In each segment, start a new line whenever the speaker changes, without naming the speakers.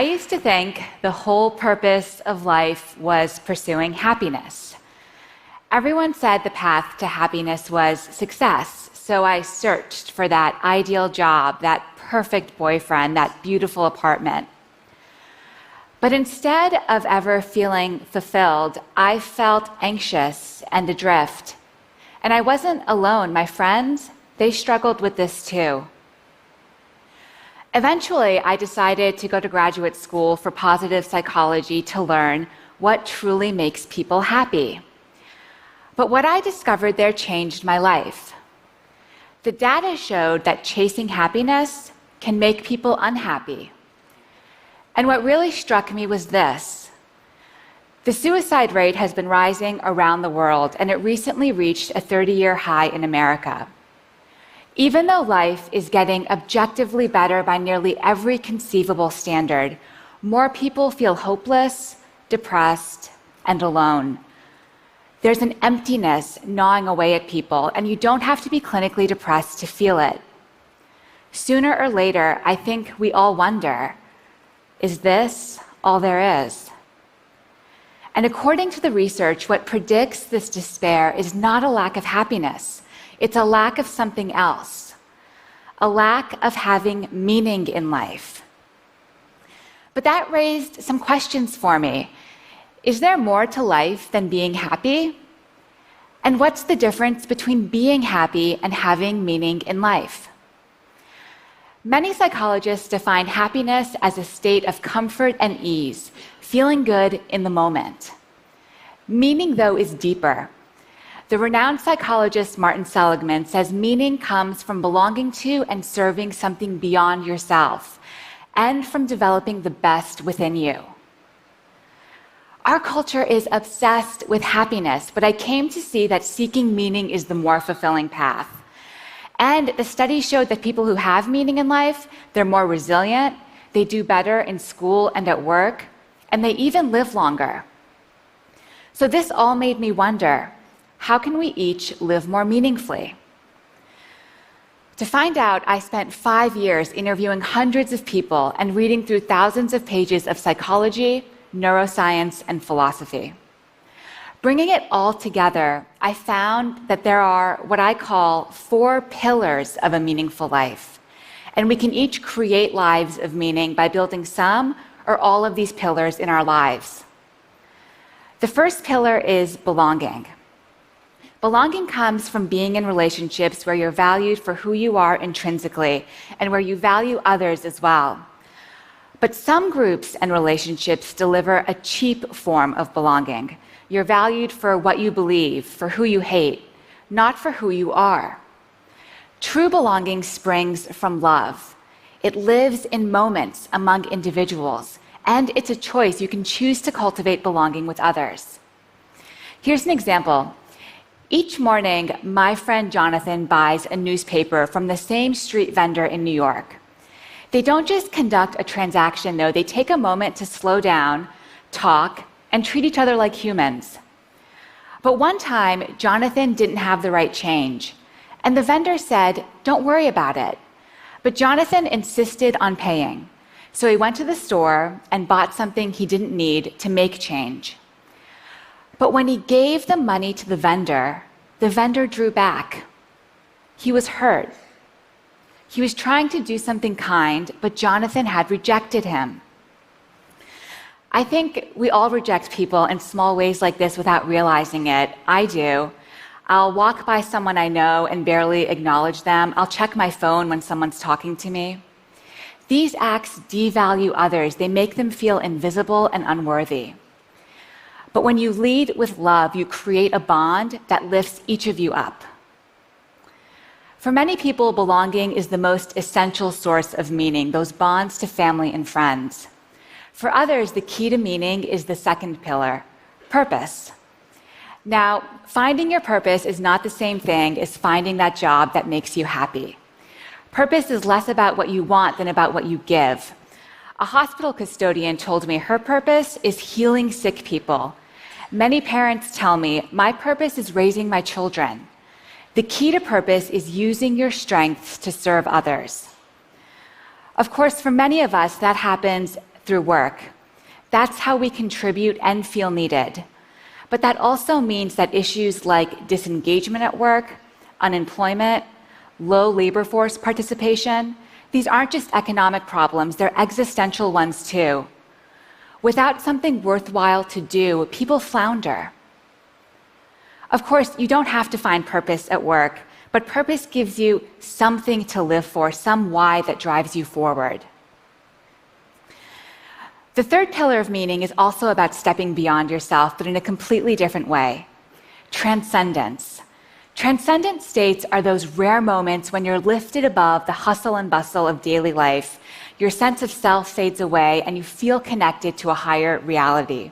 I used to think the whole purpose of life was pursuing happiness. Everyone said the path to happiness was success, so I searched for that ideal job, that perfect boyfriend, that beautiful apartment. But instead of ever feeling fulfilled, I felt anxious and adrift. And I wasn't alone. My friends, they struggled with this too. Eventually, I decided to go to graduate school for positive psychology to learn what truly makes people happy. But what I discovered there changed my life. The data showed that chasing happiness can make people unhappy. And what really struck me was this. The suicide rate has been rising around the world, and it recently reached a 30-year high in America. Even though life is getting objectively better by nearly every conceivable standard, more people feel hopeless, depressed, and alone. There's an emptiness gnawing away at people, and you don't have to be clinically depressed to feel it. Sooner or later, I think we all wonder, is this all there is? And according to the research, what predicts this despair is not a lack of happiness. It's a lack of something else, a lack of having meaning in life. But that raised some questions for me. Is there more to life than being happy? And what's the difference between being happy and having meaning in life? Many psychologists define happiness as a state of comfort and ease, feeling good in the moment. Meaning, though, is deeper. The renowned psychologist Martin Seligman says meaning comes from belonging to and serving something beyond yourself, and from developing the best within you. Our culture is obsessed with happiness, but I came to see that seeking meaning is the more fulfilling path. And the studies showed that people who have meaning in life, they're more resilient, they do better in school and at work, and they even live longer. So this all made me wonder, how can we each live more meaningfully? To find out, I spent 5 years interviewing hundreds of people and reading through thousands of pages of psychology, neuroscience, and philosophy. Bringing it all together, I found that there are what I call 4 pillars of a meaningful life. And we can each create lives of meaning by building some or all of these pillars in our lives. The first pillar is belonging. Belonging comes from being in relationships where you're valued for who you are intrinsically and where you value others as well. But some groups and relationships deliver a cheap form of belonging. You're valued for what you believe, for who you hate, not for who you are. True belonging springs from love. It lives in moments among individuals, and it's a choice. You can choose to cultivate belonging with others. Here's an example. Each morning, my friend Jonathan buys a newspaper from the same street vendor in New York. They don't just conduct a transaction, though. They take a moment to slow down, talk, and treat each other like humans. But one time, Jonathan didn't have the right change, and the vendor said, "Don't worry about it." But Jonathan insisted on paying, so he went to the store and bought something he didn't need to make change. But when he gave the money to the vendor drew back. He was hurt. He was trying to do something kind, but Jonathan had rejected him. I think we all reject people in small ways like this without realizing it. I do. I'll walk by someone I know and barely acknowledge them. I'll check my phone when someone's talking to me. These acts devalue others. They make them feel invisible and unworthy. But when you lead with love, you create a bond that lifts each of you up. For many people, belonging is the most essential source of meaning, those bonds to family and friends. For others, the key to meaning is the second pillar, purpose. Now, finding your purpose is not the same thing as finding that job that makes you happy. Purpose is less about what you want than about what you give. A hospital custodian told me her purpose is healing sick people. Many parents tell me, my purpose is raising my children. The key to purpose is using your strengths to serve others. Of course, for many of us, that happens through work. That's how we contribute and feel needed. But that also means that issues like disengagement at work, unemployment, low labor force participation, these aren't just economic problems, they're existential ones too. Without something worthwhile to do, people flounder. Of course, you don't have to find purpose at work, but purpose gives you something to live for, some why that drives you forward. The third pillar of meaning is also about stepping beyond yourself, but in a completely different way. Transcendence. Transcendent states are those rare moments when you're lifted above the hustle and bustle of daily life. Your sense of self fades away and you feel connected to a higher reality.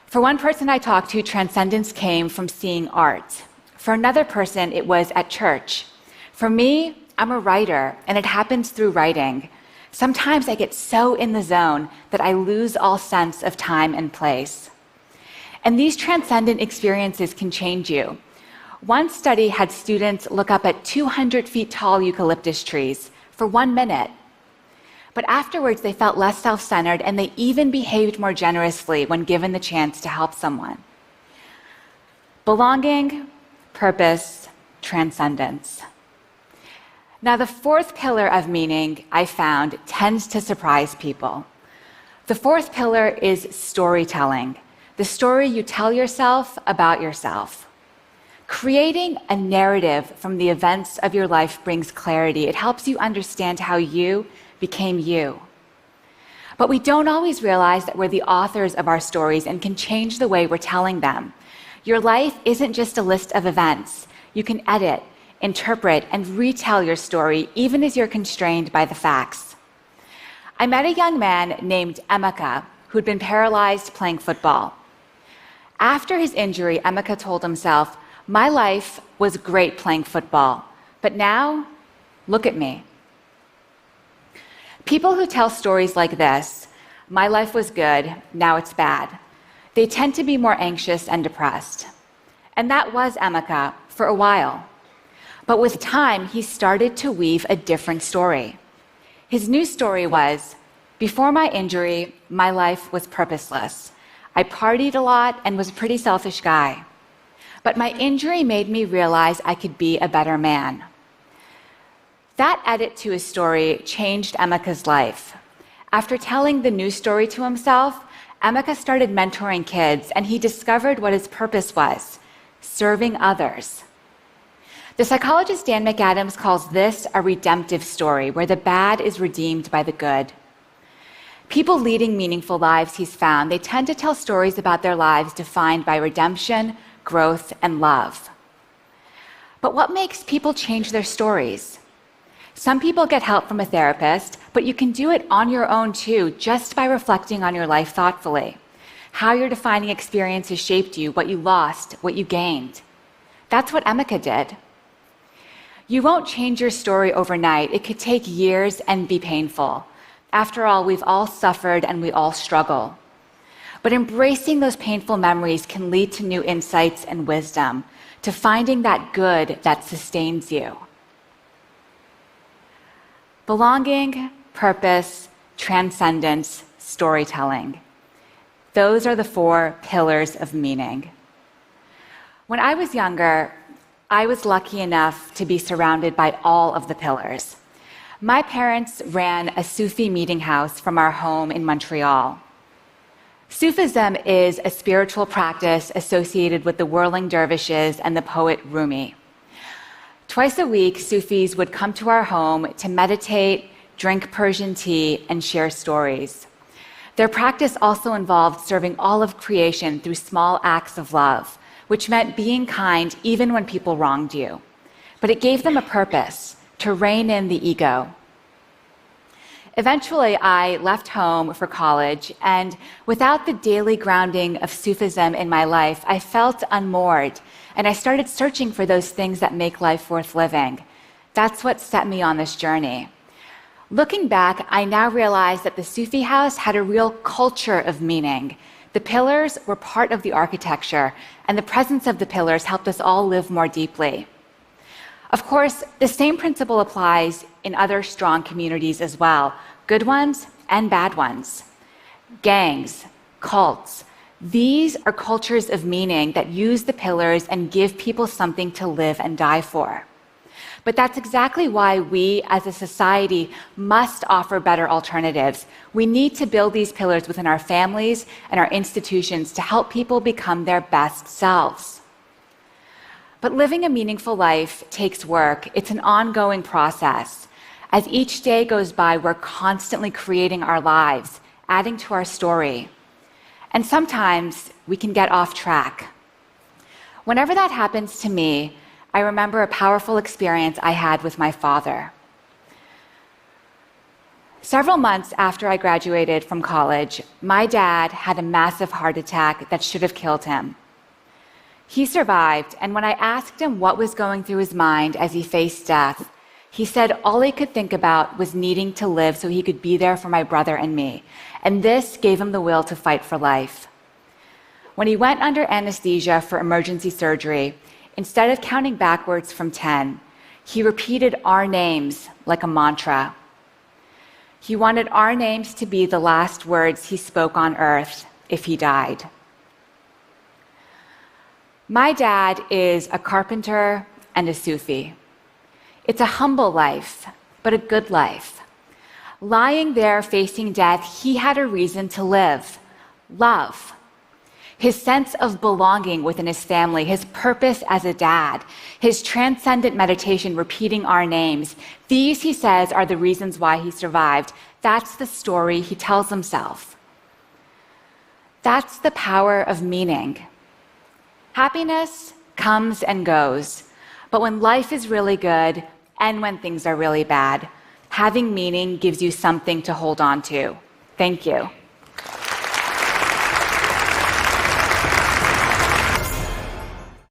For one person I talked to, transcendence came from seeing art. For another person, it was at church. For me, I'm a writer, and it happens through writing. Sometimes I get so in the zone that I lose all sense of time and place. And these transcendent experiences can change you. One study had students look up at 200 feet tall eucalyptus trees for 1 minute. But afterwards, they felt less self-centered, and they even behaved more generously when given the chance to help someone. Belonging, purpose, transcendence. Now, the fourth pillar of meaning, I found, tends to surprise people. The fourth pillar is storytelling, the story you tell yourself about yourself. Creating a narrative from the events of your life brings clarity. It helps you understand how you became you. But we don't always realize that we're the authors of our stories and can change the way we're telling them. Your life isn't just a list of events. You can edit, interpret, and retell your story even as you're constrained by the facts. I met a young man named Emeka who'd been paralyzed playing football. After his injury, Emeka told himself, "My life was great playing football, but now, look at me." People who tell stories like this, "My life was good, now it's bad," they tend to be more anxious and depressed. And that was Emeka for a while. But with time, he started to weave a different story. His new story was, "Before my injury, my life was purposeless. I partied a lot and was a pretty selfish guy. But my injury made me realize I could be a better man." That edit to his story changed Emeka's life. After telling the new story to himself, Emeka started mentoring kids, and he discovered what his purpose was: serving others. The psychologist Dan McAdams calls this a redemptive story, where the bad is redeemed by the good. People leading meaningful lives, he's found, they tend to tell stories about their lives defined by redemption, growth, and love. But what makes people change their stories? Some people get help from a therapist, but you can do it on your own too, just by reflecting on your life thoughtfully. How your defining experiences shaped you, what you lost, what you gained. That's what Emeka did. You won't change your story overnight. It could take years and be painful. After all, we've all suffered and we all struggle. But embracing those painful memories can lead to new insights and wisdom, to finding that good that sustains you. Belonging, purpose, transcendence, storytelling. Those are the 4 pillars of meaning. When I was younger, I was lucky enough to be surrounded by all of the pillars. My parents ran a Sufi meeting house from our home in Montreal. Sufism is a spiritual practice associated with the whirling dervishes and the poet Rumi. Twice a week, Sufis would come to our home to meditate, drink Persian tea, and share stories. Their practice also involved serving all of creation through small acts of love, which meant being kind even when people wronged you. But it gave them a purpose, to rein in the ego. Eventually, I left home for college, and without the daily grounding of Sufism in my life, I felt unmoored, and I started searching for those things that make life worth living. That's what set me on this journey. Looking back, I now realize that the Sufi house had a real culture of meaning. The pillars were part of the architecture, and the presence of the pillars helped us all live more deeply. Of course, the same principle applies in other strong communities as well, good ones and bad ones. Gangs, cults, these are cultures of meaning that use the pillars and give people something to live and die for. But that's exactly why we, as a society, must offer better alternatives. We need to build these pillars within our families and our institutions to help people become their best selves. But living a meaningful life takes work. It's an ongoing process. As each day goes by, we're constantly creating our lives, adding to our story. And sometimes we can get off track. Whenever that happens to me, I remember a powerful experience I had with my father. Several months after I graduated from college, my dad had a massive heart attack that should have killed him. He survived, and when I asked him what was going through his mind as he faced death, he said all he could think about was needing to live so he could be there for my brother and me, and this gave him the will to fight for life. When he went under anesthesia for emergency surgery, instead of counting backwards from 10, he repeated our names like a mantra. He wanted our names to be the last words he spoke on earth if he died. My dad is a carpenter and a Sufi. It's a humble life, but a good life. Lying there facing death, he had a reason to live: love. His sense of belonging within his family, his purpose as a dad, his transcendent meditation repeating our names, these, he says, are the reasons why he survived. That's the story he tells himself. That's the power of meaning. Happiness comes and goes, but when life is really good and when things are really bad, having meaning gives you something to hold on to. Thank you.